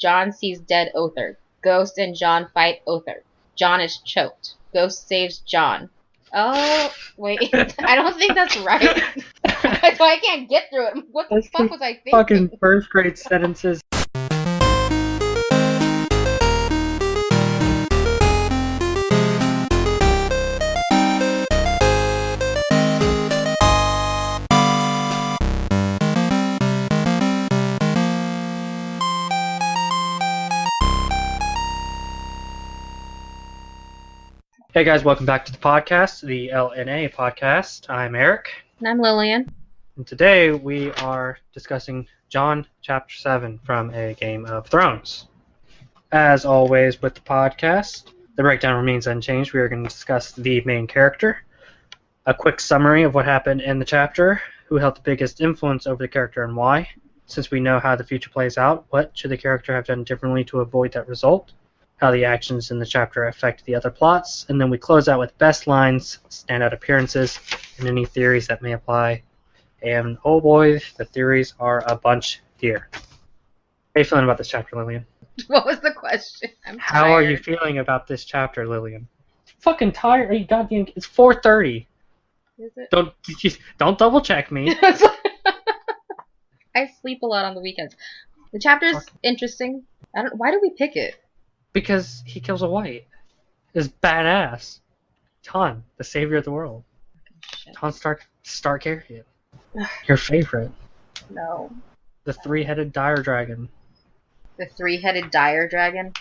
Jon sees dead Othar. Ghost and Jon fight Othar. Jon is choked. Ghost saves Jon. Oh, wait. I don't think that's right. So I can't get through it. What the fuck was I thinking? Fucking first grade sentences. Hey guys, welcome back to the podcast, the LNA podcast. I'm Eric. And I'm Lillian. And today we are discussing Jon Chapter 7 from A Game of Thrones. As always with the podcast, the breakdown remains unchanged. We are going to discuss the main character, a quick summary of what happened in the chapter, who held the biggest influence over the character and why. Since we know how the future plays out, what should the character have done differently to avoid that result? How the actions in the chapter affect the other plots, and then we close out with best lines, standout appearances, and any theories that may apply. And oh boy, the theories are a bunch here. How are you feeling about this chapter, Lillian? What was the question? How are you feeling about this chapter, Lillian? Fucking tired. Are you goddamn? It's 4:30. Is it? Don't double check me. I sleep a lot on the weekends. The chapter's interesting. Why do we pick it? Because he kills a white. It's badass. Jon, the savior of the world. Jon Starkarian. Your favorite. No. The three-headed dire dragon. The three-headed dire dragon?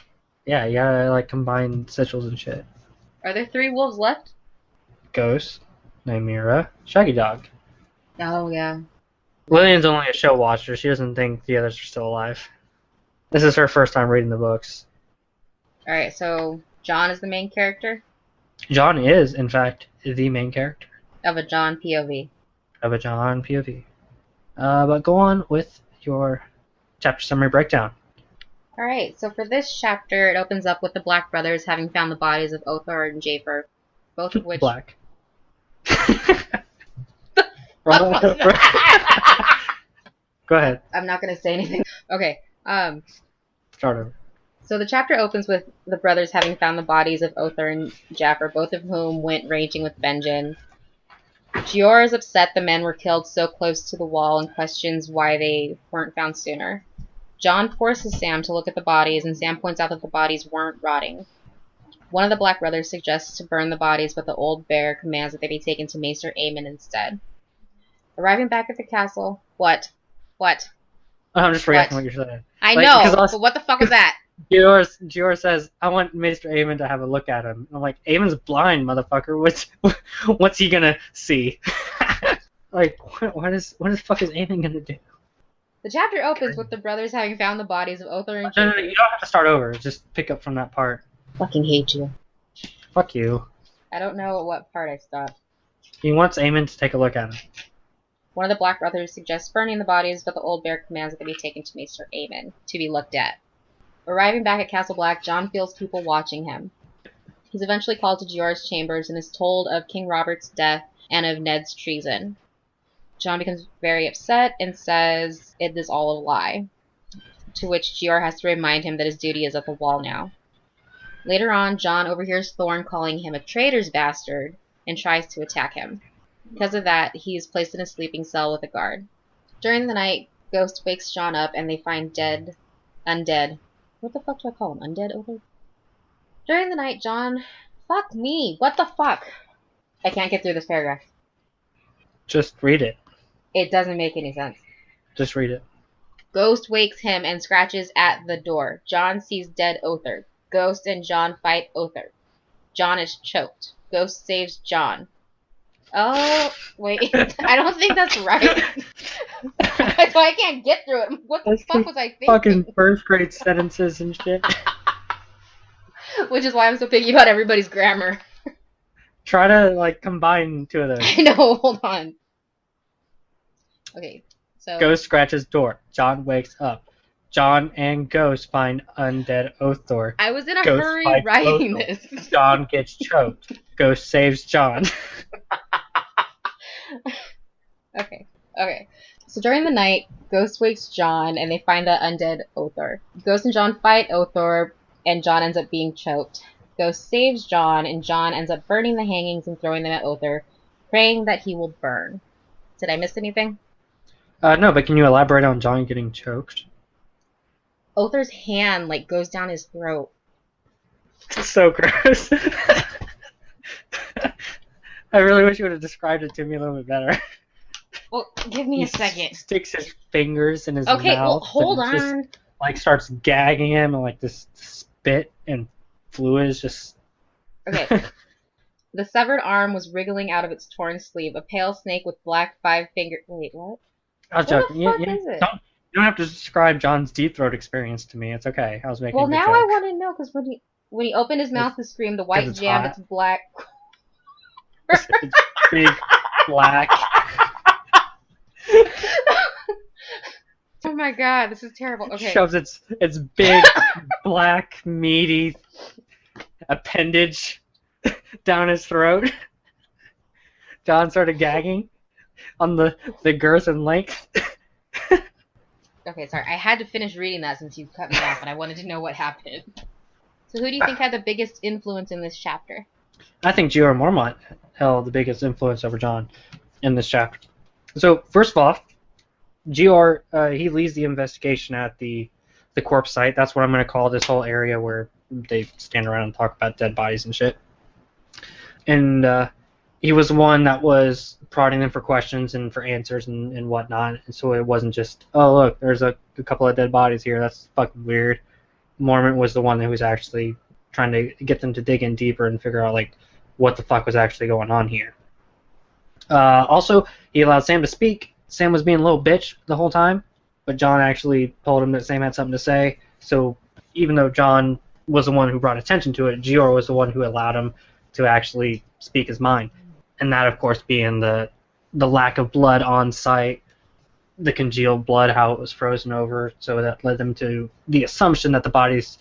Yeah, you gotta like combine sigils and shit. Are there 3 wolves left? Ghost, Nymeria, Shaggy Dog. Oh, yeah. Lillian's only a show watcher. She doesn't think the others are still alive. This is her first time reading the books. Alright, so Jon is the main character? Jon is, in fact, the main character. Of a Jon POV. Of a Jon POV. But go on with your chapter summary breakdown. Alright, so for this chapter, it opens up with the Black brothers having found the bodies of Othar and Jafer, both of which... Black. Go ahead. I'm not going to say anything. Okay, Start over. So the chapter opens with the brothers having found the bodies of Othar and Jafer, both of whom went ranging with Benjen. Jeor is upset the men were killed so close to the wall and questions why they weren't found sooner. Jon forces Sam to look at the bodies, and Sam points out that the bodies weren't rotting. One of the Black brothers suggests to burn the bodies, but the old bear commands that they be taken to Maester Aemon instead. Arriving back at the castle... What? I'm just reacting what you're saying. I know, but what the fuck was that? Jeor says, I want Maester Aemon to have a look at him. I'm like, Aemon's blind, motherfucker. What's he gonna see? Like, what the fuck is Aemon gonna do? The chapter opens with the brothers having found the bodies of Othar and Jafer. No, you don't have to start over. Just pick up from that part. Fucking hate you. Fuck you. I don't know at what part I stopped. He wants Aemon to take a look at him. One of the Black brothers suggests burning the bodies, but the old bear commands that they be taken to Maester Aemon to be looked at. Arriving back at Castle Black, Jon feels people watching him. He's eventually called to Jeor's chambers and is told of King Robert's death and of Ned's treason. Jon becomes very upset and says it is all a lie, to which Jeor has to remind him that his duty is at the wall now. Later on, Jon overhears Thorne calling him a traitor's bastard and tries to attack him. Because of that, he is placed in a sleeping cell with a guard. During the night, Ghost wakes Jon up and they find undead. What the fuck do I call him? Undead Othar? During the night, Jon... Fuck me! What the fuck? I can't get through this paragraph. Just read it. It doesn't make any sense. Just read it. Ghost wakes him and scratches at the door. Jon sees dead Othar. Ghost and Jon fight Othar. Jon is choked. Ghost saves Jon. Oh, wait. I don't think that's right. So I can't get through it. What the fuck was I thinking? Fucking first grade sentences and shit. Which is why I'm so picky about everybody's grammar. Try to, like, combine two of those. I know, hold on. Okay, so... Ghost scratches door. Jon wakes up. Jon and Ghost find undead Othar. I was in a hurry writing this. Jon gets choked. Ghost saves Jon. Okay. So during the night, Ghost wakes Jon, and they find the undead Othor. Ghost and Jon fight Othor, and Jon ends up being choked. Ghost saves Jon, and Jon ends up burning the hangings and throwing them at Othor, praying that he will burn. Did I miss anything? No, but can you elaborate on Jon getting choked? Othor's hand, goes down his throat. So gross. I really wish you would have described it to me a little bit better. Well, give me a second. He sticks his fingers in his mouth. Okay, well, hold on. Just, starts gagging him, and this spit and fluid is just... Okay. The severed arm was wriggling out of its torn sleeve, a pale snake with black 5-finger... Wait, what? I was joking. What the fuck is it? You don't have to describe Jon's deep throat experience to me. It's okay. I was making a good now joke. I want to know, because when he opened his mouth to scream, the white jammed its black... It's big, black... Oh my god, this is terrible. Okay. Shoves its big, black, meaty appendage down his throat. Jon started gagging on the girth and length. Okay, sorry. I had to finish reading that since you cut me off, and I wanted to know what happened. So who do you think had the biggest influence in this chapter? I think Jeor Mormont held the biggest influence over Jon in this chapter. So, first of all, Jeor, he leads the investigation at the corpse site. That's what I'm going to call this whole area where they stand around and talk about dead bodies and shit. And he was the one that was prodding them for questions and for answers and whatnot. And so it wasn't just, oh, look, there's a couple of dead bodies here. That's fucking weird. Mormont was the one that was actually trying to get them to dig in deeper and figure out, what the fuck was actually going on here. Also, he allowed Sam to speak. Sam was being a little bitch the whole time, but Jon actually told him that Sam had something to say. So even though Jon was the one who brought attention to it, Jeor was the one who allowed him to actually speak his mind. And that, of course, being the lack of blood on site, the congealed blood, how it was frozen over, so that led them to the assumption that the bodies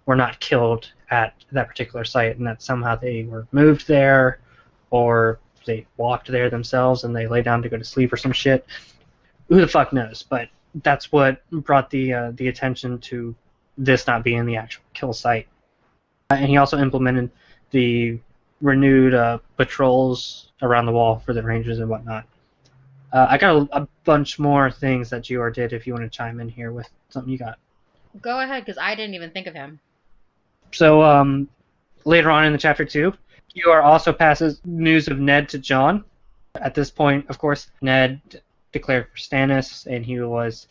were not killed at that particular site, and that somehow they were moved there, or they walked there themselves and they lay down to go to sleep or some shit. Who the fuck knows? But that's what brought the attention to this not being the actual kill site. And he also implemented the renewed patrols around the wall for the rangers and whatnot. I got a bunch more things that Jeor did if you want to chime in here with something you got. Go ahead, because I didn't even think of him. So later on in the chapter 2, Jeor also passes news of Ned to Jon. At this point, of course, Ned declared for Stannis, and he was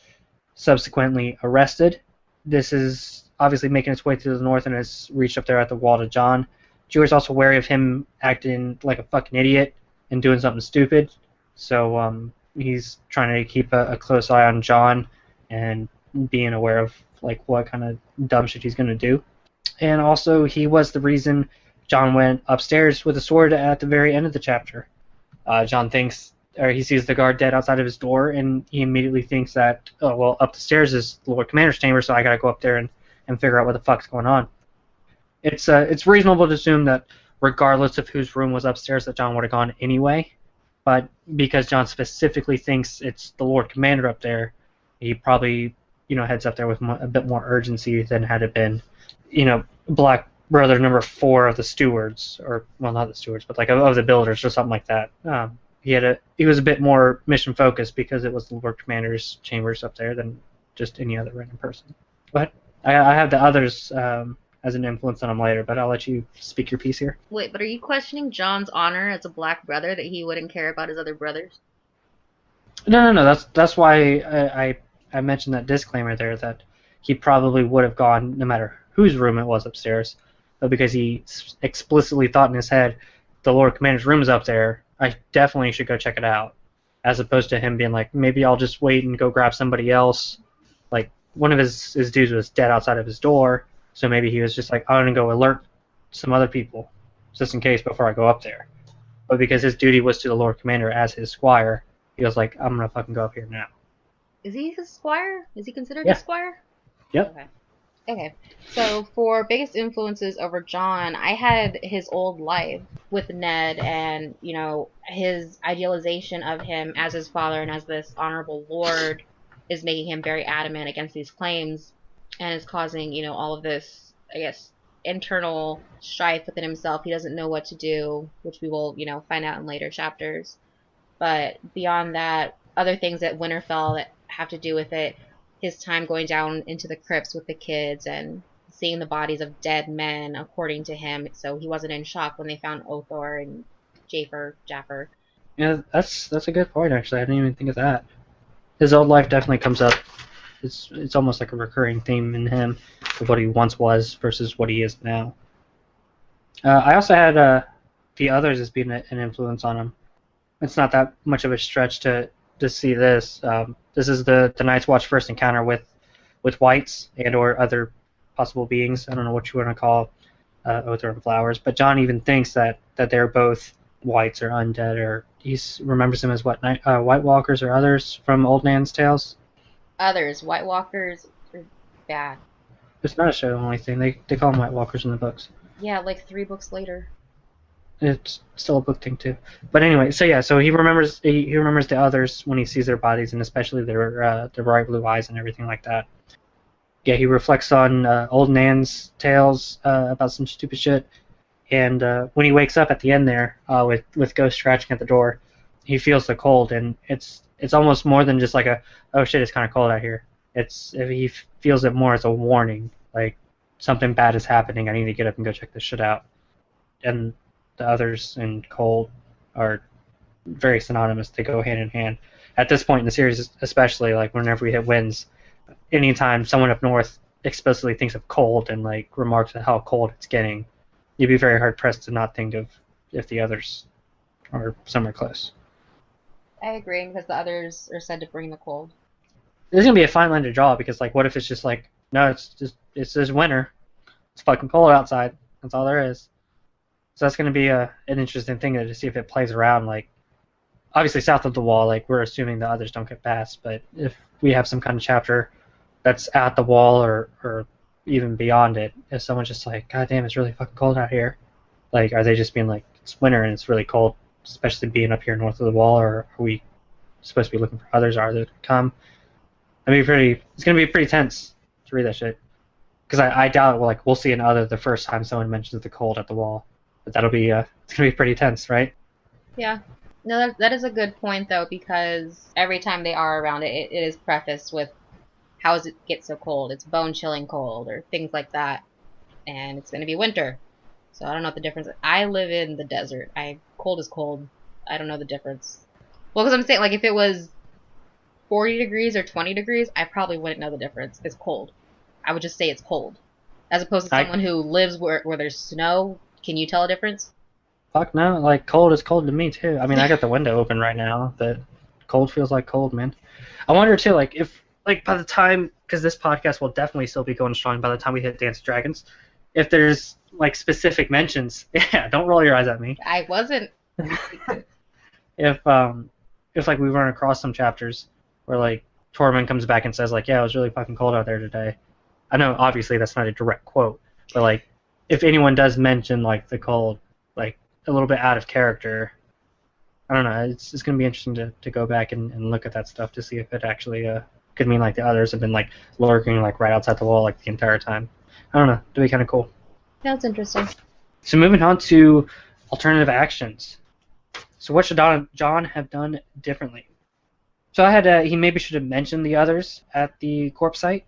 subsequently arrested. This is obviously making its way to the north and has reached up there at the wall to Jon. Jeor's also wary of him acting like a fucking idiot and doing something stupid. So he's trying to keep a close eye on Jon and being aware of what kind of dumb shit he's going to do. And also, he was the reason Jon went upstairs with a sword at the very end of the chapter. Jon he sees the guard dead outside of his door, and he immediately thinks that, oh, well, up the stairs is the Lord Commander's chamber, so I gotta go up there and figure out what the fuck's going on. It's reasonable to assume that regardless of whose room was upstairs, that Jon would have gone anyway, but because Jon specifically thinks it's the Lord Commander up there, he probably, heads up there with a bit more urgency than had it been, Black Brother number 4 of the stewards, or, well, not the stewards, but of the builders or something like that. He was a bit more mission focused because it was the Lord Commander's chambers up there than just any other random person. But I have the others as an influence on him later, but I'll let you speak your piece here. Wait, but are you questioning Jon's honor as a Black brother, that he wouldn't care about his other brothers? No. That's why I mentioned that disclaimer there, that he probably would have gone no matter whose room it was upstairs, but because he explicitly thought in his head, the Lord Commander's room is up there, I definitely should go check it out, as opposed to him being like, maybe I'll just wait and go grab somebody else. One of his dudes was dead outside of his door, so maybe he was just like, I'm going to go alert some other people, just in case before I go up there. But because his duty was to the Lord Commander as his squire, he was like, I'm going to fucking go up here now. Is he his squire? Is he considered his squire? Yep. Okay. Okay. So for biggest influences over John, I had his old life with Ned and, his idealization of him as his father and as this honorable lord is making him very adamant against these claims and is causing, all of this, I guess, internal strife within himself. He doesn't know what to do, which we will, find out in later chapters. But beyond that, other things at Winterfell that have to do with it, his time going down into the crypts with the kids and seeing the bodies of dead men, according to him. So he wasn't in shock when they found Othor and Jaffer. Yeah, that's a good point actually. I didn't even think of that. His old life definitely comes up. It's almost like a recurring theme in him of what he once was versus what he is now. I also had the others as being an influence on him. It's not that much of a stretch to see this. This is the Night's Watch first encounter with whites and or other possible beings. I don't know what you want to call Othar and Flowers, but John even thinks that they're both whites or undead, or he remembers them as White Walkers or others from Old Nan's Tales. Others, White Walkers, are bad. It's not a show only thing. They call them White Walkers in the books. Yeah, like 3 books later. It's still a book thing too. But anyway, so he remembers the others when he sees their bodies and especially their bright blue eyes and everything like that. Yeah, he reflects on old Nan's tales about some stupid shit, and when he wakes up at the end there with Ghost scratching at the door, he feels the cold, and it's almost more than just like a oh shit, it's kind of cold out here. He feels it more as a warning, like something bad is happening. I need to get up and go check this shit out. And the others and cold are very synonymous. They go hand in hand. At this point in the series, especially, like whenever we hit winds, anytime someone up north explicitly thinks of cold and like remarks on how cold it's getting, you'd be very hard pressed to not think of if the others are somewhere close. I agree, because the others are said to bring the cold. There's gonna be a fine line to draw because like, what if it's just like, no, it's just winter. It's fucking cold outside. That's all there is. So that's going to be an interesting thing to see if it plays around. Like, obviously south of the wall, like we're assuming the others don't get past. But if we have some kind of chapter that's at the wall or even beyond it, if someone's just like, God damn, it's really fucking cold out here. Like, are they just being like, it's winter and it's really cold, especially being up here north of the wall, or are we supposed to be looking for others? Are they to come? It's going to be pretty tense to read that shit. Because I doubt we'll see an other the first time someone mentions the cold at the wall. But that'll be it's gonna be pretty tense, right? Yeah. No, that is a good point though, because every time they are around it is prefaced with how does it get so cold? It's bone chilling cold or things like that, and it's gonna be winter. So I don't know what the difference is. I live in the desert. Cold is cold. I don't know the difference. Well, because I'm saying like if it was 40 degrees or 20 degrees, I probably wouldn't know the difference. It's cold. I would just say it's cold, as opposed to someone who lives where there's snow. Can you tell a difference? Fuck no, like cold is cold to me too. I mean, I got the window open right now, but cold feels like cold, man. I wonder too, like if like by the time, because this podcast will definitely still be going strong by the time we hit Dance of Dragons, if there's like specific mentions, yeah, don't roll your eyes at me. I wasn't. If like we run across some chapters where like Tormund comes back and says like, yeah, it was really fucking cold out there today. I know obviously that's not a direct quote, but like if anyone does mention like the cold, like a little bit out of character, I don't know. It's going to be interesting to go back and look at that stuff to see if it actually could mean like the others have been like lurking like right outside the wall like the entire time. I don't know. It'd be kind of cool. That's interesting. So moving on to alternative actions. So what should Jon have done differently? So I had he maybe should have mentioned the others at the corpse site.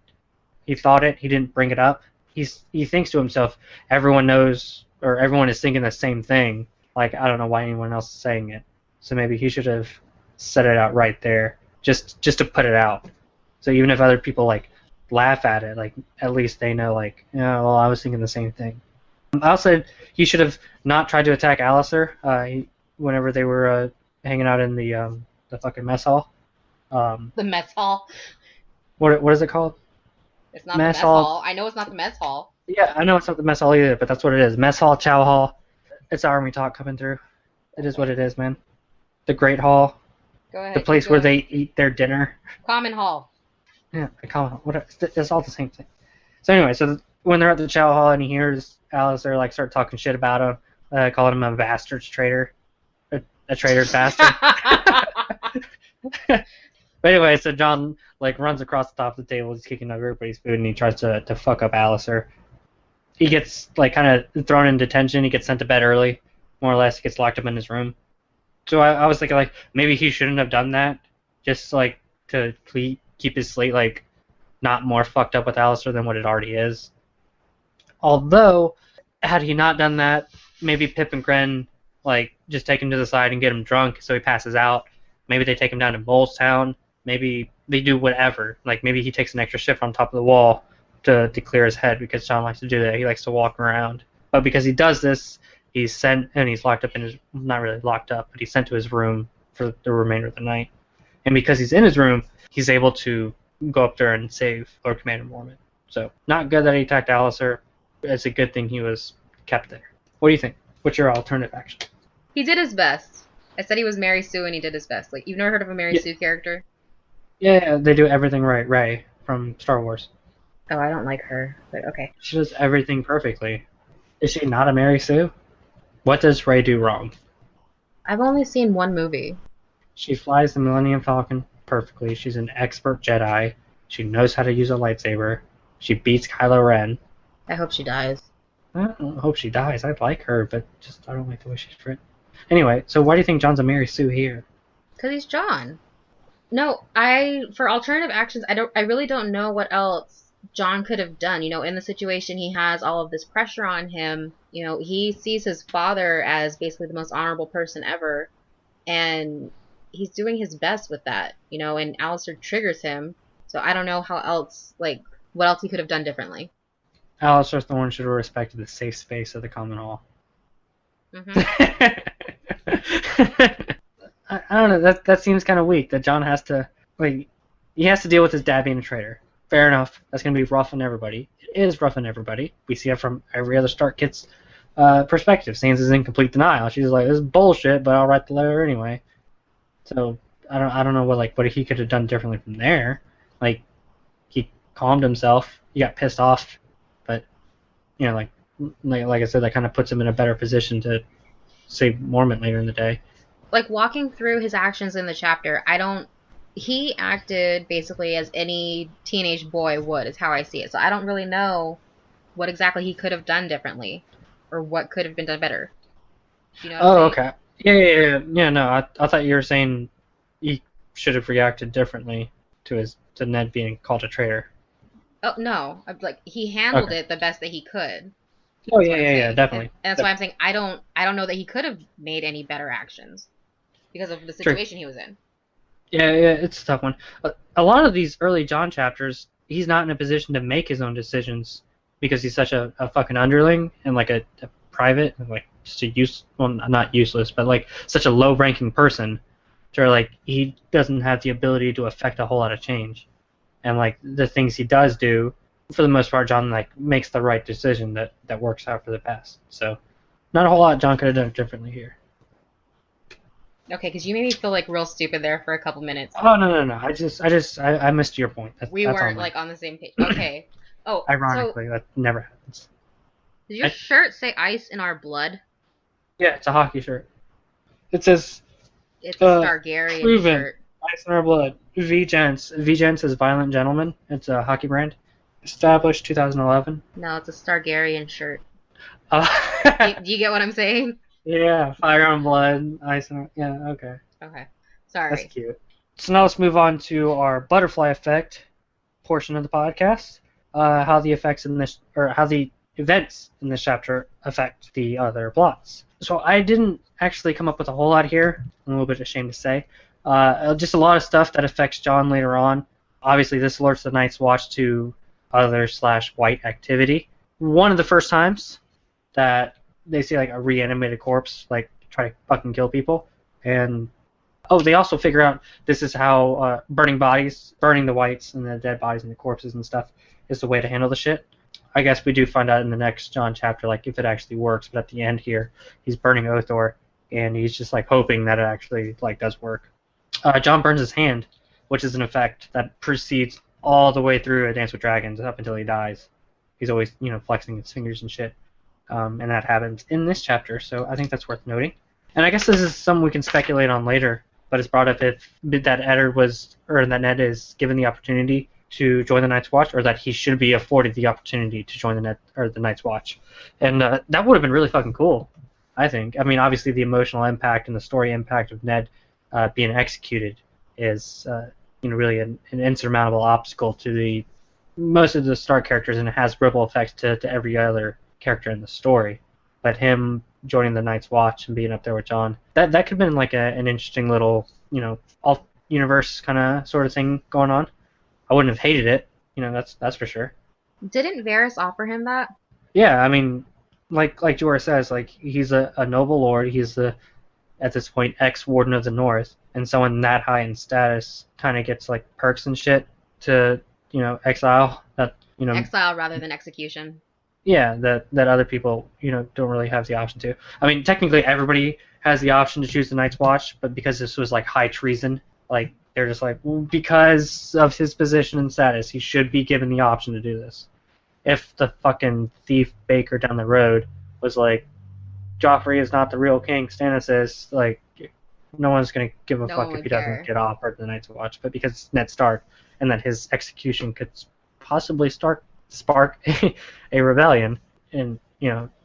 He thought it. He didn't bring it up. He thinks to himself, everyone knows, or everyone is thinking the same thing. Like, I don't know why anyone else is saying it. So maybe he should have said it out right there, just to put it out. So even if other people like laugh at it, like at least they know, like, yeah, well, I was thinking the same thing. I also he should have not tried to attack Alistair whenever they were hanging out in the fucking mess hall. The mess hall. What is it called? It's not mess the mess hall. I know it's not the mess hall. Yeah, I know it's not the mess hall either, but that's what it is. Mess hall, chow hall. It's army talk coming through. It is what it is, man. The Great Hall. Go ahead. The place where they eat their dinner. Common hall. Yeah, the common hall. It's all the same thing. So anyway, when they're at the chow hall and he hears Alistair like start talking shit about him, calling him a bastard's traitor, a traitor's bastard. But anyway, so Jon like runs across the top of the table, he's kicking everybody's food, and he tries to fuck up Alistair. He gets like kind of thrown in detention. He gets sent to bed early, more or less. He gets locked up in his room. So I was thinking like maybe he shouldn't have done that, just like to keep his slate like not more fucked up with Alistair than what it already is. Although, had he not done that, maybe Pip and Gren like just take him to the side and get him drunk so he passes out. Maybe they take him down to Molestown. Maybe they do whatever. Like maybe he takes an extra shift on top of the wall to clear his head, because Jon likes to do that. He likes to walk around. But because he does this, he's sent, and he's locked up in his, not really locked up, but he's sent to his room for the remainder of the night. And because he's in his room, he's able to go up there and save Lord Commander Mormont. So not good that he attacked Alistair, but it's a good thing he was kept there. What do you think? What's your alternative action? He did his best. I said he was Mary Sue, and he did his best. Like, you've never heard of a Mary Sue character? Yeah, they do everything right. Rey from Star Wars. Oh, I don't like her, but okay. She does everything perfectly. Is she not a Mary Sue? What does Rey do wrong? I've only seen one movie. She flies the Millennium Falcon perfectly. She's an expert Jedi. She knows how to use a lightsaber. She beats Kylo Ren. I hope she dies. I don't hope she dies. I like her, but just I don't like the way she's written. Anyway, so why do you think Jon's a Mary Sue here? Because he's Jon. No, for alternative actions, I really don't know what else Jon could have done. You know, in the situation, he has all of this pressure on him. You know, he sees his father as basically the most honorable person ever, and he's doing his best with that. You know, and Alistair triggers him, so I don't know how else, like, what else he could have done differently. Alistair Thorne should have respected the safe space of the Common Hall. Mm-hmm. I don't know. That seems kind of weak. That Jon has to he has to deal with his dad being a traitor. Fair enough. That's gonna be rough on everybody. It is rough on everybody. We see it from every other Stark kid's perspective. Sansa is in complete denial. She's like, "This is bullshit," but I'll write the letter anyway. So I don't know what he could have done differently from there. Like, he calmed himself. He got pissed off, but you know, like I said, that kind of puts him in a better position to save Mormont later in the day. Like, walking through his actions in the chapter, he acted basically as any teenage boy would, is how I see it. So I don't really know what exactly he could have done differently, or what could have been done better. You know what I'm saying? Yeah, no, I thought you were saying he should have reacted differently to Ned being called a traitor. Oh, no. Like, he handled it the best that he could. Oh, yeah, definitely. And that's why I'm saying I don't know that he could have made any better actions because of the situation he was in. Yeah, it's a tough one. A lot of these early Jon chapters, he's not in a position to make his own decisions because he's such a fucking underling and like a private, like just not useless, but like such a low-ranking person, to like he doesn't have the ability to affect a whole lot of change. And like the things he does do, for the most part, Jon like makes the right decision that works out for the best. So not a whole lot Jon could have done differently here. Okay, because you made me feel like real stupid there for a couple minutes. Oh no! I missed your point. We weren't like on the same page. Okay. Oh, ironically, that never happens. Does your shirt say "Ice in Our Blood"? Yeah, it's a hockey shirt. It says. It's a Targaryen proven. Shirt. Ice in Our Blood. V-Gents. V-Gents is Violent Gentleman. It's a hockey brand. Established 2011. No, it's a Targaryen shirt. Do you get what I'm saying? Yeah, Fire and Blood, Ice and... Yeah, okay. Okay. Sorry. That's cute. So now let's move on to our butterfly effect portion of the podcast. How the events in this chapter affect the other plots. So I didn't actually come up with a whole lot here. I'm a little bit ashamed to say. Just a lot of stuff that affects Jon later on. Obviously, this alerts the Night's Watch to other/white activity. One of the first times that they see like a reanimated corpse like try to fucking kill people, and they also figure out this is how burning the whites and the dead bodies and the corpses and stuff is the way to handle the shit. I guess we do find out in the next Jon chapter like if it actually works, but at the end here he's burning Othor and he's just like hoping that it actually like does work. Jon burns his hand, which is an effect that proceeds all the way through A Dance with Dragons up until he dies. He's always, flexing his fingers and shit. And that happens in this chapter, so I think that's worth noting. And I guess this is something we can speculate on later, but it's brought up if that Ned is given the opportunity to join the Night's Watch, or that he should be afforded the opportunity to join the Night's Watch. And that would have been really fucking cool, I think. I mean, obviously the emotional impact and the story impact of Ned being executed is really an insurmountable obstacle to most of the Stark characters, and it has ripple effects to every other character in the story. But him joining the Night's Watch and being up there with Jon, that could have been like an interesting little, alt universe kind of sort of thing going on. I wouldn't have hated it, that's for sure. Didn't Varys offer him that? Yeah, I mean, like Jorah says, like he's a noble lord. He's at this point ex-Warden of the North, and someone that high in status kind of gets like perks and shit to exile. Exile rather than execution. Yeah, that other people, don't really have the option to. I mean, technically everybody has the option to choose the Night's Watch, but because this was like high treason, like they're just like, well, because of his position and status, he should be given the option to do this. If the fucking thief baker down the road was like, Joffrey is not the real king, Stannis is, like, no one's gonna give a fuck if he doesn't get offered the Night's Watch. But because it's Ned Stark, and that his execution could possibly spark a rebellion, and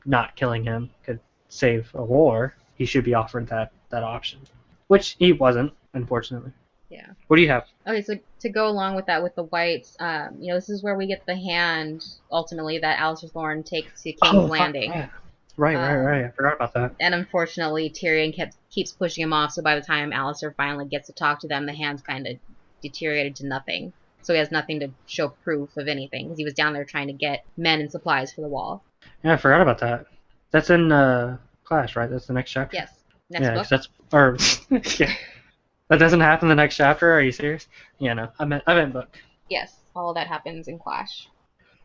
not killing him could save a war, he should be offered that option, which he wasn't, unfortunately. Yeah. What do you have? Okay, so to go along with that, with the Whites, this is where we get the hand ultimately that Alistair Thorne takes to King's Landing. Yeah. Right. I forgot about that. And unfortunately, Tyrion keeps pushing him off. So by the time Alistair finally gets to talk to them, the hand's kind of deteriorated to nothing. So he has nothing to show proof of anything, because he was down there trying to get men and supplies for the wall. Yeah, I forgot about that. That's in Clash, right? That's the next chapter? Yes. Next book? Yeah. That doesn't happen in the next chapter? Are you serious? Yeah, no. I meant book. Yes. All of that happens in Clash.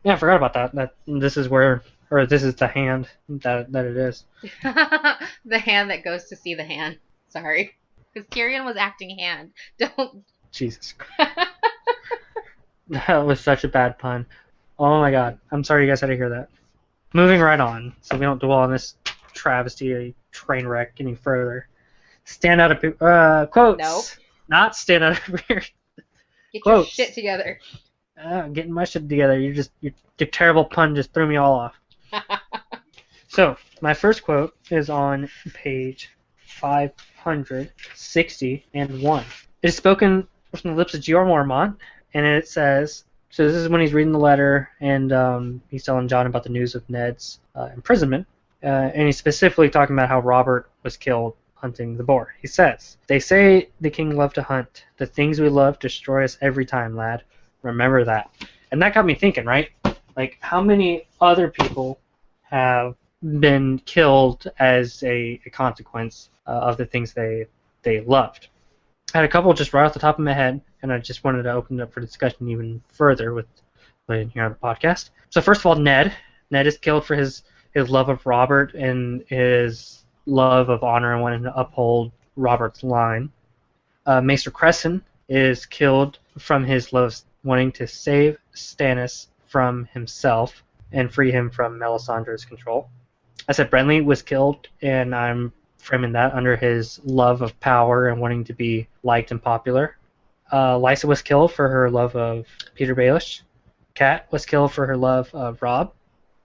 Yeah, I forgot about that. This is the hand that it is. The hand that goes to see the hand. Sorry. Because Tyrion was acting hand. Don't... Jesus Christ. That was such a bad pun. Oh my god. I'm sorry you guys had to hear that. Moving right on, so we don't dwell on this travesty, a train wreck any further. Stand out of quotes. Nope. Not stand out of your Get quotes. your shit together. Getting my shit together. Your terrible pun just threw me all off. So, my first quote is on page 561. It is spoken from the lips of Jeor Mormont, and it says, so this is when he's reading the letter, and he's telling Jon about the news of Ned's imprisonment, and he's specifically talking about how Robert was killed hunting the boar. He says, "They say the king loved to hunt. The things we love destroy us every time, lad. Remember that." And that got me thinking, right? Like, how many other people have been killed as a consequence of the things they loved? I had a couple just right off the top of my head, and I just wanted to open it up for discussion even further with here on the podcast. So first of all, Ned. Ned is killed for his love of Robert and his love of honor and wanting to uphold Robert's line. Maester Cresson is killed from his love of wanting to save Stannis from himself and free him from Melisandre's control. I said Brenly was killed, and I'm framing that under his love of power and wanting to be liked and popular. Lysa was killed for her love of Peter Baelish. Kat was killed for her love of Robb.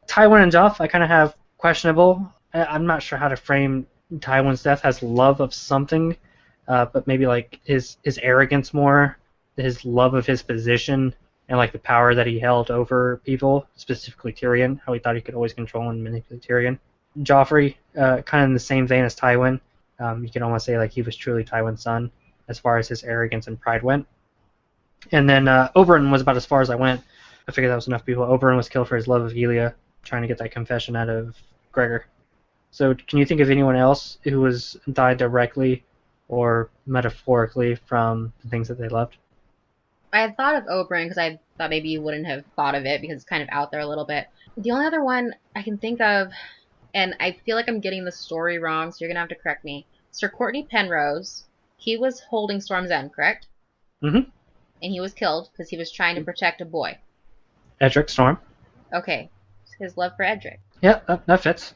Tywin and Joff I kind of have questionable. I'm not sure how to frame Tywin's death as love of something, but maybe like his arrogance more, his love of his position, and like the power that he held over people, specifically Tyrion, how he thought he could always control and manipulate Tyrion. Joffrey, kind of in the same vein as Tywin. You can almost say like he was truly Tywin's son as far as his arrogance and pride went. And then Oberyn was about as far as I went. I figured that was enough people. Oberyn was killed for his love of Elia, trying to get that confession out of Gregor. So can you think of anyone else who died directly or metaphorically from the things that they loved? I had thought of Oberyn because I thought maybe you wouldn't have thought of it because it's kind of out there a little bit. The only other one I can think of, and I feel like I'm getting the story wrong, so you're going to have to correct me. Sir Courtney Penrose, he was holding Storm's End, correct? Mm-hmm. And he was killed because he was trying to protect a boy. Edric Storm. Okay. his love for Edric. Yeah, that fits.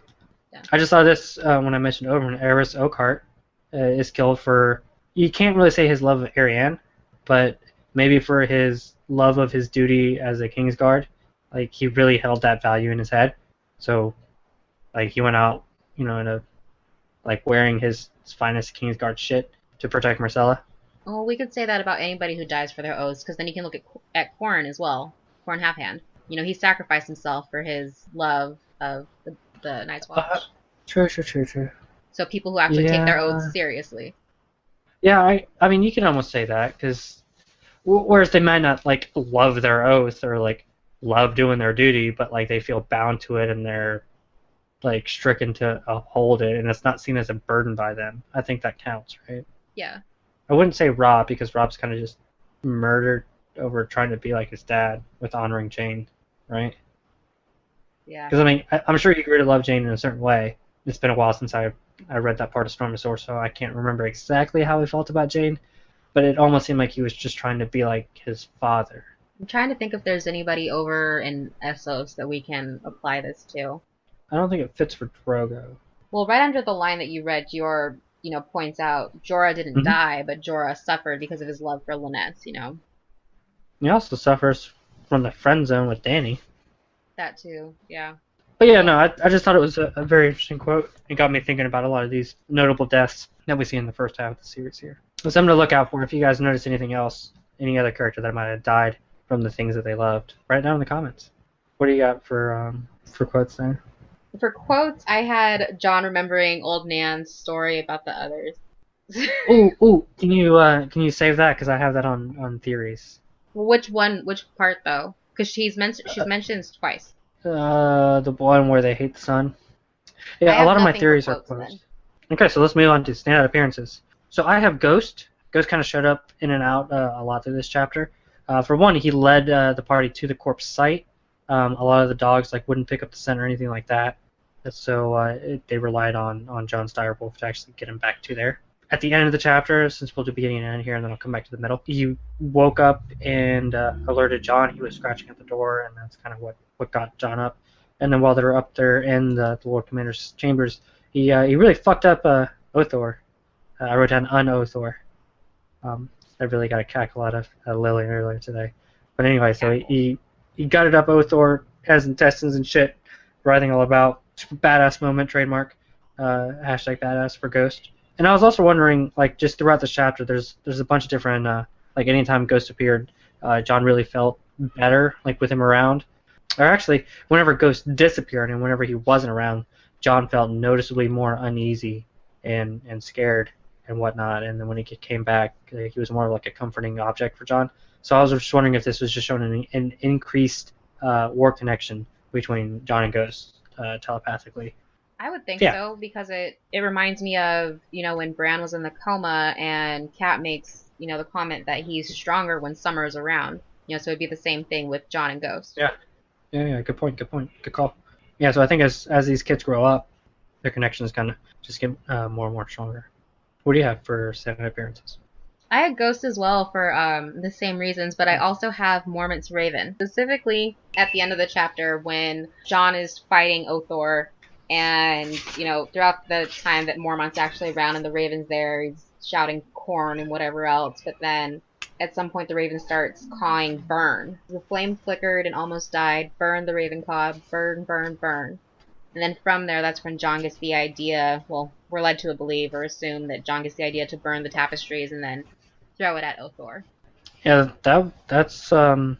Yeah. I just saw this when I mentioned Oberyn. Eris Oakheart is killed for... You can't really say his love of Arianne, but maybe for his love of his duty as a Kingsguard. Like, he really held that value in his head. So, like, he went out, in a... Like, wearing his finest Kingsguard shit to protect Myrcella. Well, we could say that about anybody who dies for their oaths, because then you can look at Qhorin as well. Qhorin Halfhand. He sacrificed himself for his love of the Night's Watch. True. So people who actually take their oaths seriously. Yeah, I mean, you can almost say that, because whereas they might not, like, love their oath or, like, love doing their duty, but, like, they feel bound to it and they're, like, stricken to uphold it, and it's not seen as a burden by them. I think that counts, right? Yeah. I wouldn't say Robb, because Robb's kind of just murdered over trying to be like his dad with honoring Jane, right? Yeah. Because, I mean, I'm sure he grew to love Jane in a certain way. It's been a while since I read that part of Storm of Swords, so I can't remember exactly how he felt about Jane, but it almost seemed like he was just trying to be like his father. I'm trying to think if there's anybody over in Essos that we can apply this to. I don't think it fits for Drogo. Well, right under the line that you read, Jorah, points out Jorah didn't die, but Jorah suffered because of his love for Lynette, He also suffers from the friend zone with Dany. That too, yeah. But yeah, no, I just thought it was a very interesting quote. It got me thinking about a lot of these notable deaths that we see in the first half of the series here. So something to look out for if you guys notice anything else, any other character that might have died from the things that they loved. Write it down in the comments. What do you got for quotes there? For quotes, I had Jon remembering old Nan's story about the others. Ooh! Can you save that, because I have that on theories. Which one? Which part though? Because she's mentioned twice. The one where they hate the sun. Yeah, a lot of my theories are quotes. Okay, so let's move on to standout appearances. So I have Ghost. Ghost kind of showed up in and out a lot through this chapter. For one, he led the party to the corpse site. A lot of the dogs wouldn't pick up the scent or anything like that. So they relied on Jon's direwolf to actually get him back to there. At the end of the chapter, since we'll do beginning and end here, and then I'll come back to the middle, he woke up and alerted Jon. He was scratching at the door, and that's kind of what got Jon up. And then while they were up there in the Lord Commander's chambers, he really fucked up Othor. I wrote down un-Othor. I really got a cackle out of Lillian earlier today. But anyway, so he gutted up Othor, has intestines and shit, writhing all about. Badass moment, trademark. Hashtag badass for Ghost. And I was also wondering, just throughout the chapter, there's a bunch of different, anytime Ghost appeared, Jon really felt better, with him around. Or actually, whenever Ghost disappeared and whenever he wasn't around, Jon felt noticeably more uneasy and scared and whatnot. And then when he came back, he was more like a comforting object for Jon. So I was just wondering if this was just showing an increased war connection between Jon and Ghost telepathically. I would think so, because it reminds me of, when Bran was in the coma and Cat makes, the comment that he's stronger when Summer's around. So it'd be the same thing with Jon and Ghost. Yeah, good point. Good call. Yeah, so I think as these kids grow up, their connections kind of just get more and more stronger. What do you have for standout appearances? I had Ghost as well for the same reasons, but I also have Mormont's Raven. Specifically, at the end of the chapter, when Jon is fighting Othor, and, throughout the time that Mormont's actually around and the Raven's there, he's shouting corn and whatever else, but then at some point the Raven starts cawing burn. The flame flickered and almost died. Burn the Raven cawed. Burn, burn, burn. And then from there, that's when Jon gets the idea, well, we're led to believe or assume that Jon gets the idea to burn the tapestries and then throw it at Othor. Yeah, that's it's an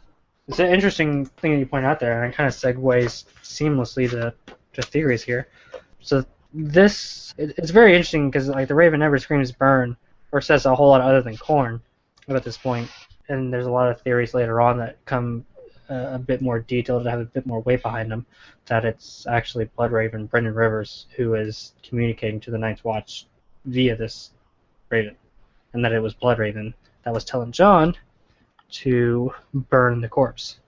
interesting thing that you point out there, and it kind of segues seamlessly to theories here. So it's very interesting because the Raven never screams burn or says a whole lot other than corn at this point, and there's a lot of theories later on that come a bit more detailed, that have a bit more weight behind them, that it's actually Bloodraven Brendan Rivers who is communicating to the Night's Watch via this Raven, and that it was Bloodraven that was telling Jon to burn the corpse,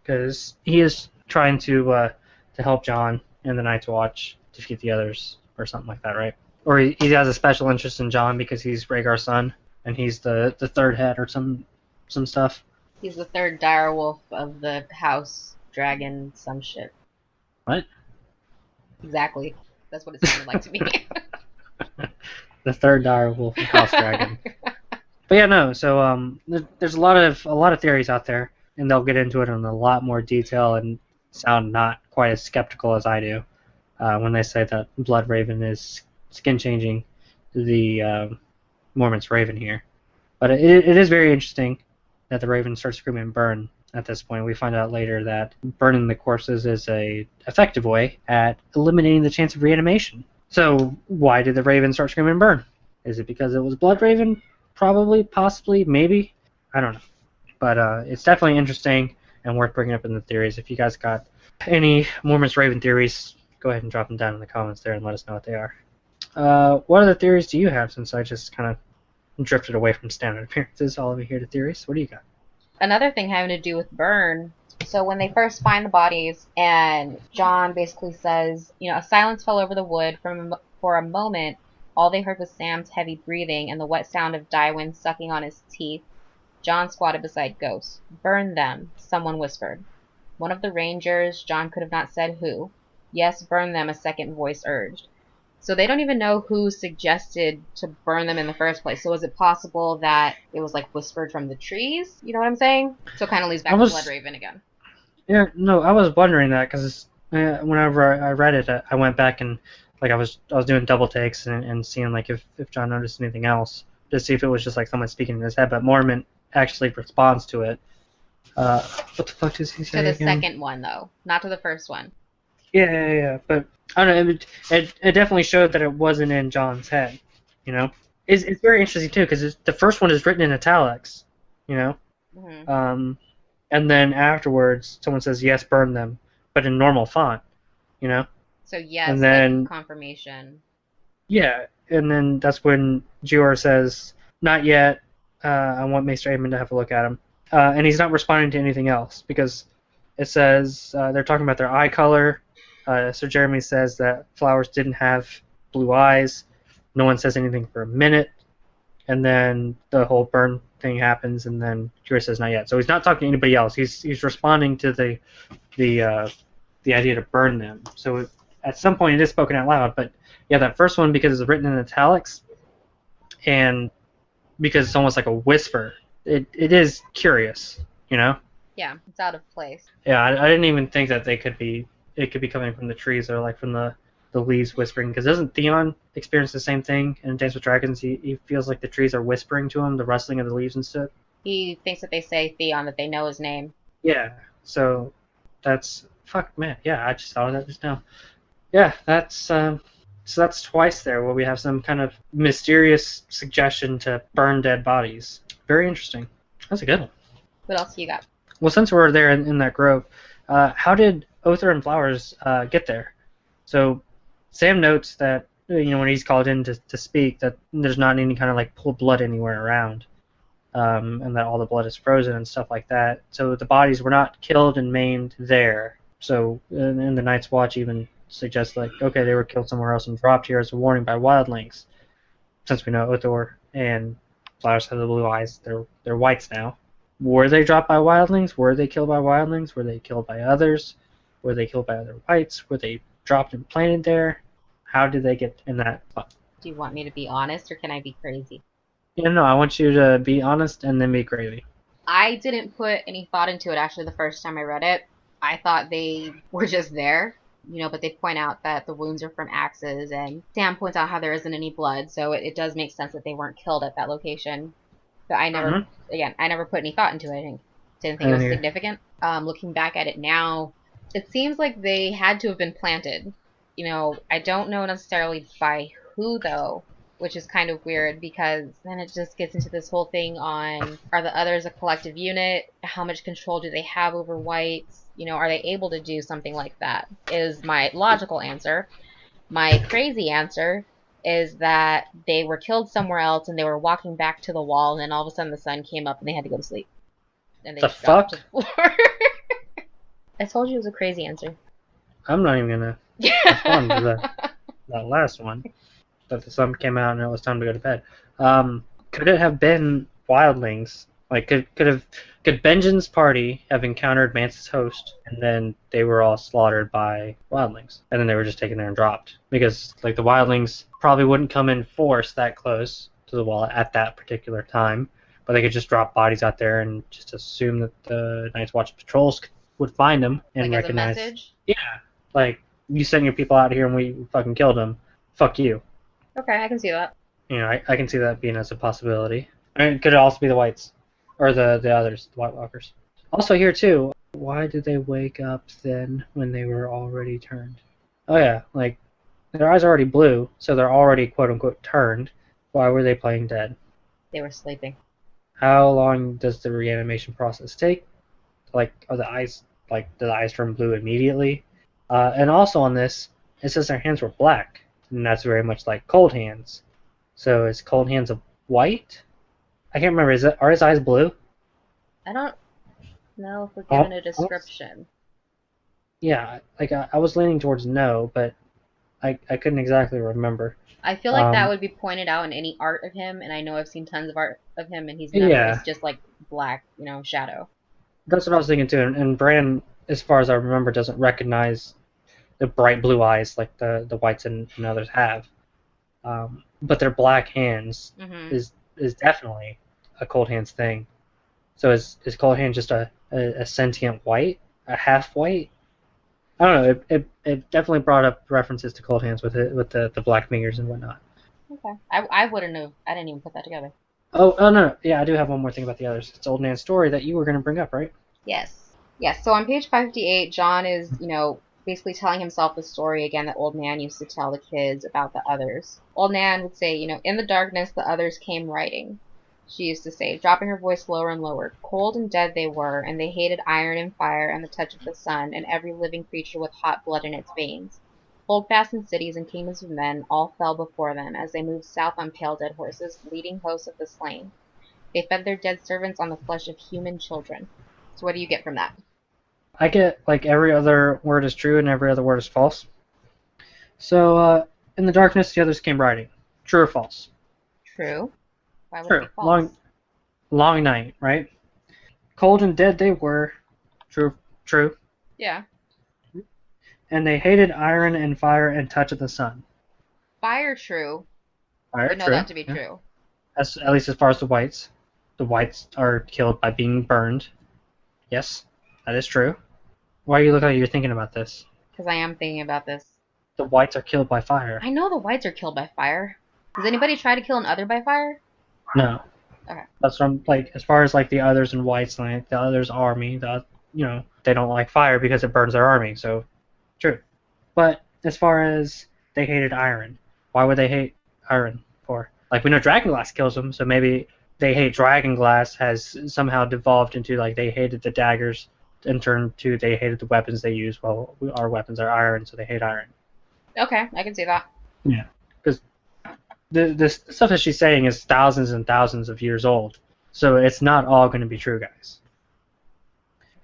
because he is trying to help Jon and the Night's Watch defeat the others, or something like that, right? Or he has a special interest in Jon because he's Rhaegar's son, and he's the third head, or some stuff. He's the third direwolf of the house dragon, some shit. What? Exactly. That's what it sounded like to me. The third dire wolf and house dragon. But yeah, no. So there's a lot of theories out there, and they'll get into it in a lot more detail and sound not quite as skeptical as I do when they say that Blood Raven is skin changing the Mormont's Raven here. But it is very interesting that the Raven starts screaming burn at this point. We find out later that burning the corpses is a effective way at eliminating the chance of reanimation. So why did the Raven start screaming burn? Is it because it was Blood Raven? Probably, possibly, maybe. I don't know. But it's definitely interesting and worth bringing up in the theories. If you guys got any Mormon's Raven theories, go ahead and drop them down in the comments there and let us know what they are. What other theories do you have, since I just kind of drifted away from standard appearances all over here to theories? What do you got? Another thing having to do with burn. So when they first find the bodies, and Jon basically says, a silence fell over the wood. For a moment, all they heard was Sam's heavy breathing and the wet sound of Dywin sucking on his teeth. Jon squatted beside Ghost. Burn them, someone whispered. One of the rangers, Jon could have not said who. Yes, burn them, a second voice urged. So they don't even know who suggested to burn them in the first place. So is it possible that it was whispered from the trees? You know what I'm saying? So it kind of leads back to Blood Raven again. Yeah, no, I was wondering that because whenever I read it, I went back and I was doing double takes and seeing if Jon noticed anything else to see if it was just someone speaking in his head. But Mormont actually responds to it. What the fuck does he say? To the again? second one though, not to the first one. Yeah. But I don't know. It definitely showed that it wasn't in Jon's head. It's very interesting too because the first one is written in italics. Mm-hmm. And then afterwards, someone says, yes, burn them, but in normal font, So yes, and then, confirmation. Yeah, and then that's when Gior says, not yet, I want Maester Aemon to have a look at him. And he's not responding to anything else, because it says, they're talking about their eye color. Sir Jeremy says that flowers didn't have blue eyes. No one says anything for a minute. And then the whole burn thing happens, and then Gior says not yet. So he's not talking to anybody else. He's responding to the idea to burn them. So at some point it is spoken out loud. But yeah, that first one, because it's written in italics, and because it's almost like a whisper, it is curious, Yeah, it's out of place. Yeah, I didn't even think that it could be coming from the trees or from the leaves whispering, because doesn't Theon experience the same thing in Dance with Dragons? He feels like the trees are whispering to him, the rustling of the leaves and stuff. He thinks that they say Theon, that they know his name. Yeah, so that's man. Yeah, I just thought of that just now. Yeah, that's so that's twice there where we have some kind of mysterious suggestion to burn dead bodies. Very interesting. That's a good one. What else you got? Well, since we're there in that grove, how did Othar and Flowers get there? So Sam notes that when he's called in to speak, that there's not any kind of pooled blood anywhere around, and that all the blood is frozen and stuff like that. So the bodies were not killed and maimed there. So and the Night's Watch even suggests okay, they were killed somewhere else and dropped here as a warning by wildlings. Since we know Othar and Flowers have the blue eyes, they're whites now. Were they dropped by wildlings? Were they killed by wildlings? Were they killed by others? Were they killed by other whites? Were they dropped and planted there? How did they get in that spot? Do you want me to be honest, or can I be crazy? Yeah, no, I want you to be honest and then be crazy. I didn't put any thought into it, actually, the first time I read it. I thought they were just there, but they point out that the wounds are from axes, and Sam points out how there isn't any blood, so it does make sense that they weren't killed at that location. But I never, I never put any thought into it. I didn't think it was significant. Looking back at it now, it seems like they had to have been planted. I don't know necessarily by who, though, which is kind of weird, because then it just gets into this whole thing on, are the others a collective unit? How much control do they have over whites? Are they able to do something like that? Is my logical answer. My crazy answer is that they were killed somewhere else and they were walking back to the wall, and then all of a sudden the sun came up and they had to go to sleep. And they just dropped to the floor. I told you it was a crazy answer. I'm not even gonna respond to that last one. That the sun came out and it was time to go to bed. Could it have been wildlings Like, could Benjen's party have encountered Mance's host, and then they were all slaughtered by wildlings, and then they were just taken there and dropped? Because, like, the wildlings probably wouldn't come in force that close to the wall at that particular time, but they could just drop bodies out there and just assume that the Night's Watch patrols would find them and like recognize. As a message? Yeah, like, you send your people out here and we fucking killed them. Fuck you. Okay, I can see that. You know, I can see that being as a possibility. I mean, it could also be the whites. Or the others, the White Walkers. Also here, too, why did they wake up then when they were already turned? Oh, yeah, like, their eyes are already blue, so they're already quote-unquote turned. Why were they playing dead? They were sleeping. How long does the reanimation process take? Like, do the eyes turn blue immediately? And also on this, it says their hands were black, and that's very much like cold hands. So is cold hands a white? I can't remember. Are his eyes blue? I don't know if we're given a description. Yeah, like I was leaning towards no, but I couldn't exactly remember. I feel like that would be pointed out in any art of him, and I know I've seen tons of art of him, and he's never. It's just like black, shadow. That's what I was thinking too. And Bran, as far as I remember, doesn't recognize the bright blue eyes like the whites and others have. But their black hands is definitely a cold hands thing. So is cold hands just a sentient white, a half white? I don't know. It definitely brought up references to cold hands with the black fingers and whatnot. Okay, I wouldn't have. I didn't even put that together. Oh no, yeah, I do have one more thing about the others. It's Old Nan's story that you were going to bring up, right? Yes. So on page 58, Jon is basically telling himself the story again that Old Nan used to tell the kids about the others. Old Nan would say, in the darkness the others came riding. She used to say, dropping her voice lower and lower. Cold and dead they were, and they hated iron and fire and the touch of the sun, and every living creature with hot blood in its veins. Holdfast in cities and kingdoms of men all fell before them as they moved south on pale dead horses, leading hosts of the slain. They fed their dead servants on the flesh of human children. So what do you get from that? I get, like, every other word is true and every other word is false. So, in the darkness the others came riding. True or false? True. Why would True. it be false? Long night, right? Cold and dead they were. True. Yeah. And they hated iron and fire and touch of the sun. Fire, true. Fire, I know true. that to be true. At least as far as the whites. The whites are killed by being burned. Yes, that is true. Why you look like you're thinking about this? Because I am thinking about this. The whites are killed by fire. I know the whites are killed by fire. Does anybody try to kill an other by fire? No. Okay. That's what I'm, like, as far as, like, the others and whites, like, the others' army, they don't like fire because it burns their army, so, true. But as far as they hated iron, why would they hate iron for? Like, we know dragonglass kills them, so maybe they hate dragonglass has somehow devolved into, like, they hated the daggers in turn to they hated the weapons they use. Well, our weapons are iron, so they hate iron. Okay, I can see that. Yeah, because the stuff that she's saying is thousands and thousands of years old, so it's not all going to be true, guys.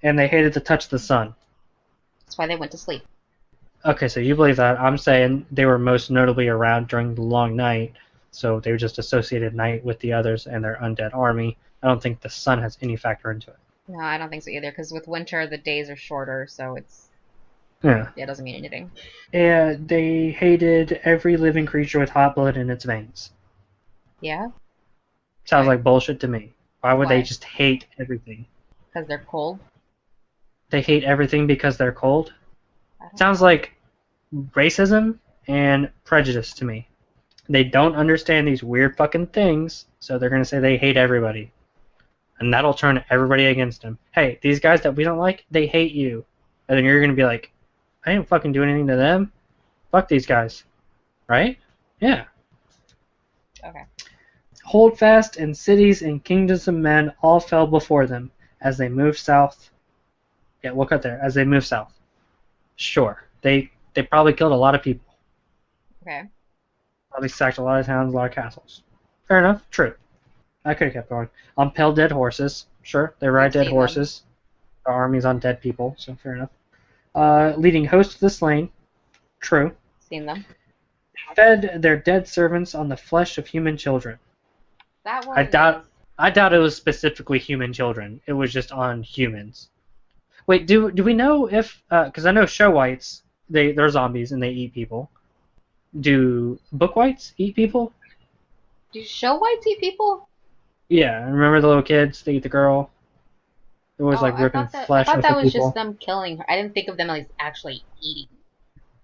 And they hated the touch of the sun. That's why they went to sleep. Okay, so you believe that. I'm saying they were most notably around during the long night, so they were just associated night with the others and their undead army. I don't think the sun has any factor into it. No, I don't think so either, because with winter the days are shorter, so it's... Yeah. It doesn't mean anything. Yeah, they hated every living creature with hot blood in its veins. Yeah? Sounds like bullshit to me. Why would Why? they just hate everything? Because they're cold? They hate everything because they're cold? I Sounds like racism and prejudice to me. They don't understand these weird fucking things, so they're going to say they hate everybody. And that'll turn everybody against them. Hey, these guys that we don't like, they hate you. And then you're going to be like, I didn't fucking do anything to them. Fuck these guys. Right? Yeah. Okay. Hold fast, and cities and kingdoms of men all fell before them as they moved south. Yeah, we'll cut there. As they moved south. Sure. They probably killed a lot of people. Okay. Probably sacked a lot of towns, a lot of castles. Fair enough. True. I could have kept going. On pale dead horses. Sure. They ride dead horses. Our army's on dead people, so fair enough. Leading hosts to the slain. True. Seen them. Fed their dead servants on the flesh of human children. That one. I doubt I doubt it was specifically human children. It was just on humans. Wait, do we know if because I know show whites they're zombies and they eat people. Do book whites eat people? Do show whites eat people? Yeah, remember the little kids? They eat the girl. It was Oh, like ripping I flesh thought off that of was just people. them killing her. I didn't think of them as actually eating.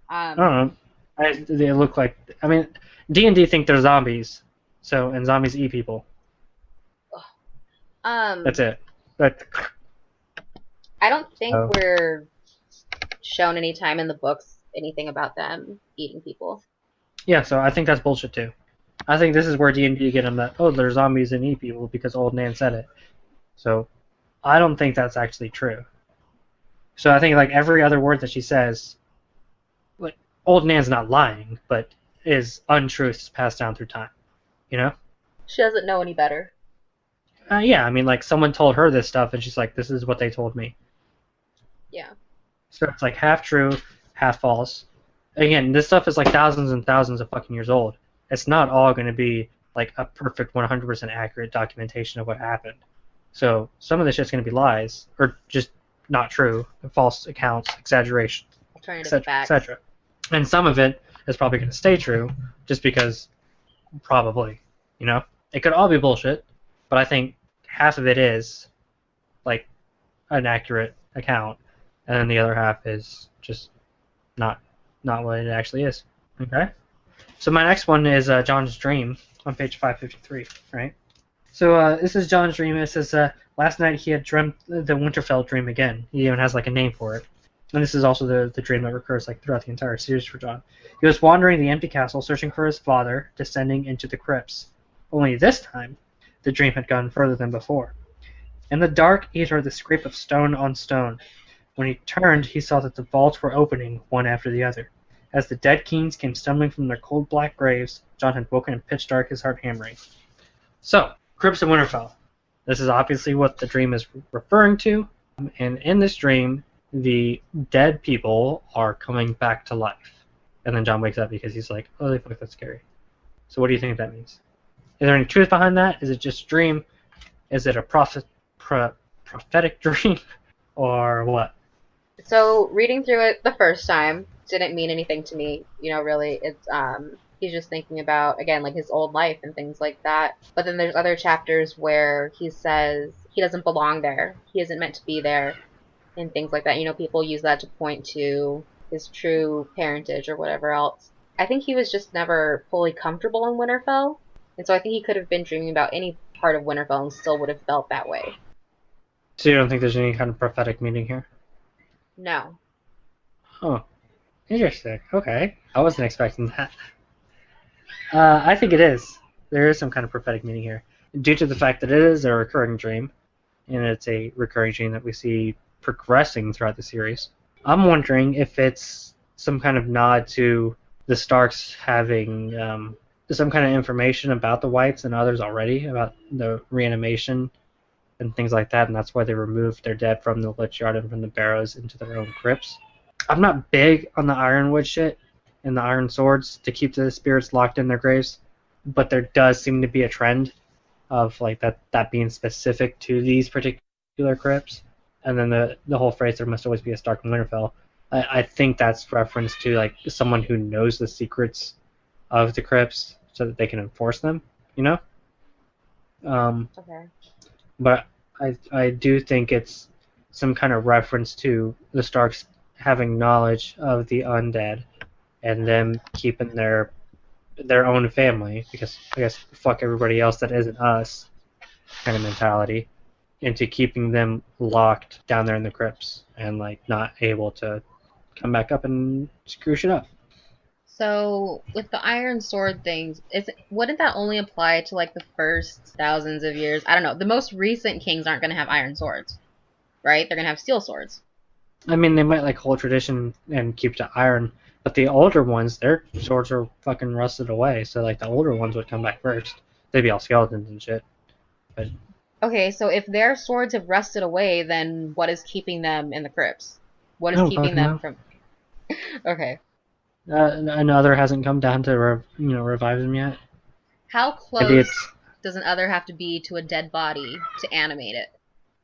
I don't know. They look like. I mean, D&D think they're zombies, so and zombies eat people. That's it. But I don't think so, we're shown any time in the books anything about them eating people. yeah, so I think that's bullshit too. I think this is where D&D get them that they're zombies and eat people because old Nan said it. So I don't think that's actually true. So I think like every other word that she says, like old Nan's not lying, but is untruths passed down through time. You know? She doesn't know any better. Yeah, I mean like someone told her this stuff and she's like, this is what they told me. Yeah. So it's like half true, half false. Again, this stuff is like thousands and thousands of fucking years old. It's not all going to be like a perfect 100% accurate documentation of what happened. So some of this shit's going to be lies or just not true, false accounts, exaggeration, Alternative facts. etc. And some of it is probably going to stay true just because probably, you know, it could all be bullshit, but I think half of it is like an accurate account, and then the other half is just not what it actually is. Okay. So my next one is Jon's dream on page 553, right? So this is Jon's dream. It says, last night he had dreamt the Winterfell dream again. He even has like a name for it. And this is also the dream that recurs like throughout the entire series for Jon. He was wandering the empty castle, searching for his father, descending into the crypts. Only this time, the dream had gone further than before. In the dark, he heard the scrape of stone on stone. When he turned, he saw that the vaults were opening, one after the other. As the dead kings came stumbling from their cold black graves, Jon had woken in pitch dark, his heart hammering. So, Crypts of Winterfell. This is obviously what the dream is referring to. And in this dream, the dead people are coming back to life. And then Jon wakes up because he's like, holy fuck, that's scary. So what do you think that means? Is there any truth behind that? Is it just a dream? Is it a prophetic dream? Or what? So reading through it the first time didn't mean anything to me, really. It's he's just thinking about, again, like his old life and things like that. But then there's other chapters where he says he doesn't belong there. He isn't meant to be there and things like that. People use that to point to his true parentage or whatever else. I think he was just never fully comfortable in Winterfell. And so I think he could have been dreaming about any part of Winterfell and still would have felt that way. So you don't think there's any kind of prophetic meaning here? No. Huh. Interesting. Okay. I wasn't expecting that. I think it is. There is some kind of prophetic meaning here. Due to the fact that it is a recurring dream, and it's a recurring dream that we see progressing throughout the series, I'm wondering if it's some kind of nod to the Starks having some kind of information about the Whites and others already, about the reanimation and things like that, and that's why they removed their dead from the Lich Yard and from the barrows into their own crypts. I'm not big on the Ironwood shit and the Iron Swords to keep the spirits locked in their graves, but there does seem to be a trend of like that being specific to these particular crypts. And then the whole phrase, there must always be a Stark in Winterfell, I think that's reference to like someone who knows the secrets of the crypts so that they can enforce them, Okay. But I do think it's some kind of reference to the Starks having knowledge of the undead and them keeping their own family, because I guess fuck everybody else that isn't us kind of mentality, into keeping them locked down there in the crypts and like not able to come back up and screw shit up. So with the Iron Sword things, wouldn't that only apply to like the first thousands of years? I don't know. The most recent kings aren't going to have iron swords, right? They're going to have steel swords. I mean, they might like hold tradition and keep to iron, but the older ones, their swords are fucking rusted away. So like the older ones would come back first. They'd be all skeletons and shit. But okay, so if their swords have rusted away, then what is keeping them in the crypts? What is keeping them from? Okay. Another hasn't come down to revive them yet. How close does an other have to be to a dead body to animate it?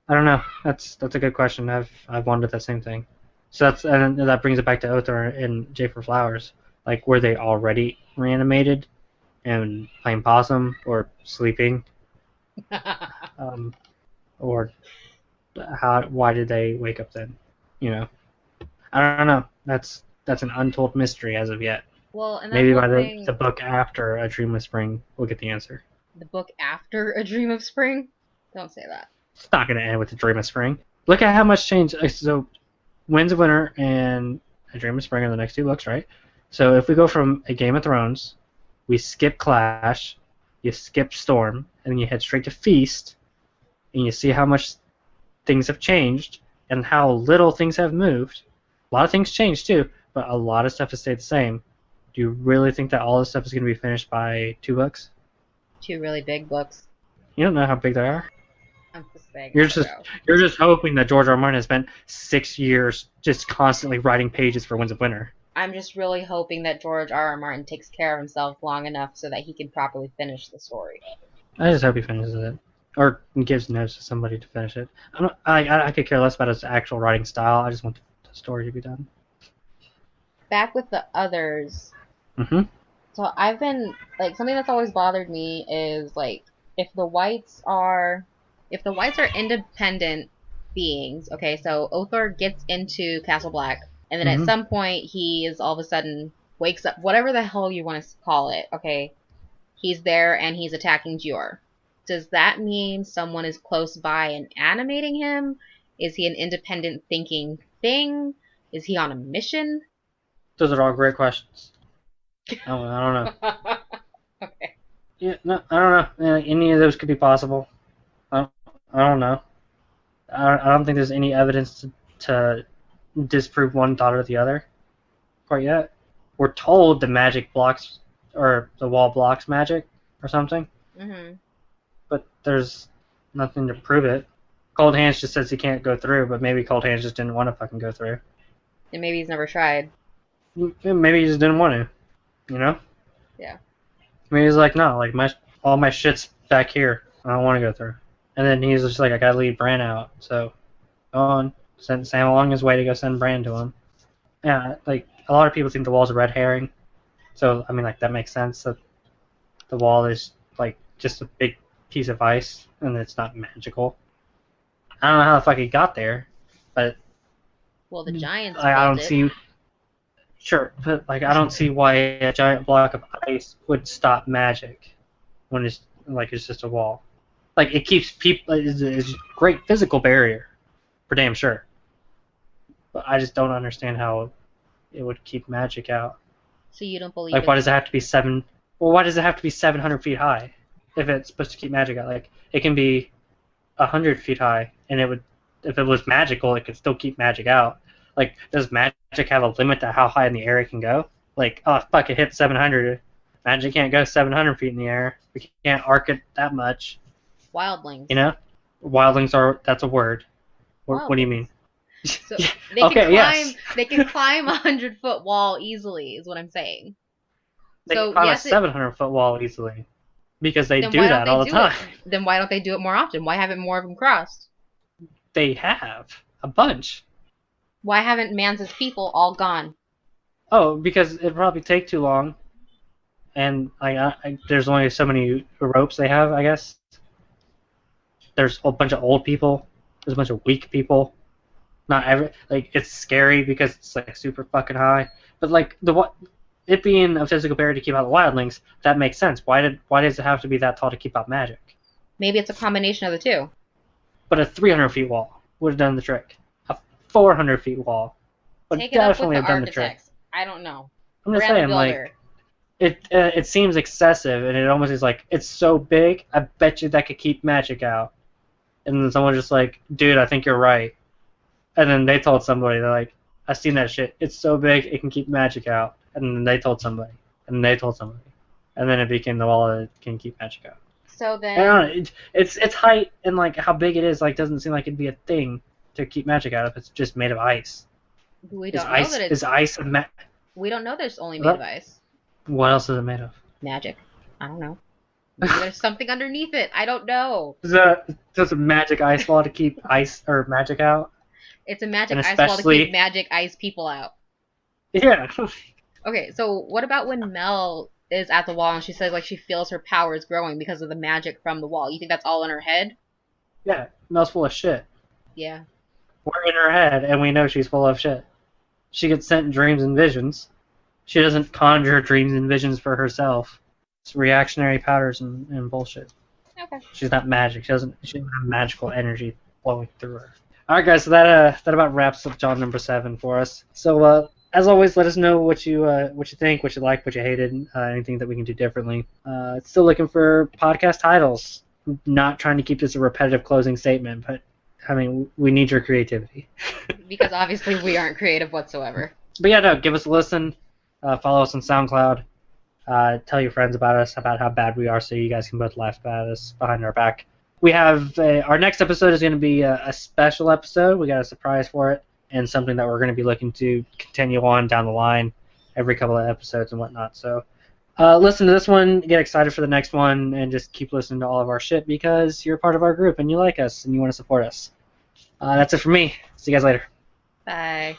I don't know. That's a good question. I've wondered that same thing. So and that brings it back to Othar and J for Flowers. Like, were they already reanimated and playing possum or sleeping? Or why did they wake up then? You know, I don't know. That's an untold mystery as of yet. Well, and maybe by the book after A Dream of Spring, we'll get the answer. The book after A Dream of Spring? Don't say that. It's not going to end with A Dream of Spring. Look at how much change. So, Winds of Winter and A Dream of Spring are the next two books, right? So if we go from A Game of Thrones, we skip Clash, you skip Storm, and then you head straight to Feast, and you see how much things have changed and how little things have moved. A lot of things changed too, but a lot of stuff has stayed the same. Do you really think that all this stuff is going to be finished by 2 books? 2 really big books. You don't know how big they are. I'm just saying. You're just hoping that George R. R. Martin has spent 6 years just constantly writing pages for Winds of Winter. I'm just really hoping that George R. R. Martin takes care of himself long enough so that he can properly finish the story. I just hope he finishes it. Or gives notes to somebody to finish it. I could care less about his actual writing style. I just want the story to be done. Back with the others. Mm-hmm. So I've been, like, something that's always bothered me is, like, if the whites are independent beings, okay, so Othar gets into Castle Black, and then at some point he is all of a sudden wakes up, whatever the hell you want to call it, okay, he's there and he's attacking Dior. Does that mean someone is close by and animating him? Is he an independent thinking thing? Is he on a mission? Those are all great questions. I don't know. Okay. Yeah, no, I don't know. Any of those could be possible. I don't know. I don't think there's any evidence to disprove one thought or the other quite yet. We're told the magic blocks, or the wall blocks magic or something. Mm-hmm. But there's nothing to prove it. Cold Hands just says he can't go through, but maybe Cold Hands just didn't want to fucking go through. And maybe he's never tried. Maybe he just didn't want to. You know? Yeah. Maybe he's like, no, like all my shit's back here. I don't want to go through. And then he's just like, I gotta lead Bran out. So, go on. Send Sam along his way to go send Bran to him. Yeah, like, a lot of people think the wall's a red herring. So, I mean, like, that makes sense. That the wall is, like, just a big piece of ice, and it's not magical. I don't know how the fuck he got there, but... Well, the giants I don't see... Sure, but, like, I don't see why a giant block of ice would stop magic when it's, like, it's just a wall. Like, it keeps people... It's a great physical barrier, for damn sure. But I just don't understand how it would keep magic out. So you don't believe... Like, why does it have to be 7... Well, why does it have to be 700 feet high if it's supposed to keep magic out? Like, it can be 100 feet high, and it would... If it was magical, it could still keep magic out. Like, does magic have a limit to how high in the air it can go? Like, oh, fuck, it hit 700. Magic can't go 700 feet in the air. We can't arc it that much. Wildlings. You know? Wildlings are... That's a word. What do you mean? So they can climb a 100-foot wall easily, is what I'm saying. They can climb a 700-foot wall easily. Because they do that all the time. Then why don't they do it more often? Why haven't more of them crossed? They have. A bunch. Why haven't Mansa's people all gone? Oh, because it'd probably take too long. And there's only so many ropes they have, I guess. There's a bunch of old people. There's a bunch of weak people. It's scary because it's like super fucking high. But like it being a physical barrier to keep out the wildlings, that makes sense. Why does it have to be that tall to keep out magic? Maybe it's a combination of the two. But a 300 feet wall would have done the trick. A 400 feet wall would definitely have done the trick. I don't know. I'm just saying, like, it seems excessive, and it almost is like, it's so big, I bet you that could keep magic out. And then someone's just like, dude, I think you're right. And then they told somebody, they're like, I've seen that shit. It's so big, it can keep magic out. And then they told somebody. And they told somebody. And then it became the wall that can keep magic out. So then... I don't know, its height and like how big it is like doesn't seem like it'd be a thing to keep magic out if it's just made of ice. We don't know that it's... Is ice We don't know that it's only made of ice. What else is it made of? Magic. I don't know. Maybe there's something underneath it. I don't know. Just a magic ice wall to keep ice or magic out. It's a magic And ice wall to especially- keep magic ice people out. Yeah. Okay, so what about when Mel is at the wall and she says like she feels her powers growing because of the magic from the wall? You think that's all in her head? Yeah. Mel's full of shit. Yeah. We're in her head, and we know she's full of shit. She gets sent dreams and visions. She doesn't conjure dreams and visions for herself. It's reactionary powers and bullshit. Okay. She's not magic. She doesn't have magical energy flowing through her. All right, guys. So that about wraps up John number 7 for us. So as always, let us know what you think, what you liked, what you hated, anything that we can do differently. Still looking for podcast titles. Not trying to keep this a repetitive closing statement, but I mean, we need your creativity. Because obviously we aren't creative whatsoever. But yeah, no, give us a listen. Follow us on SoundCloud. Tell your friends about us, about how bad we are, so you guys can both laugh at us behind our back. We have our next episode is going to be a special episode. We got a surprise for it, and something that we're going to be looking to continue on down the line every couple of episodes and whatnot. So listen to this one, get excited for the next one, and just keep listening to all of our shit because you're part of our group and you like us and you want to support us. That's it for me. See you guys later. Bye.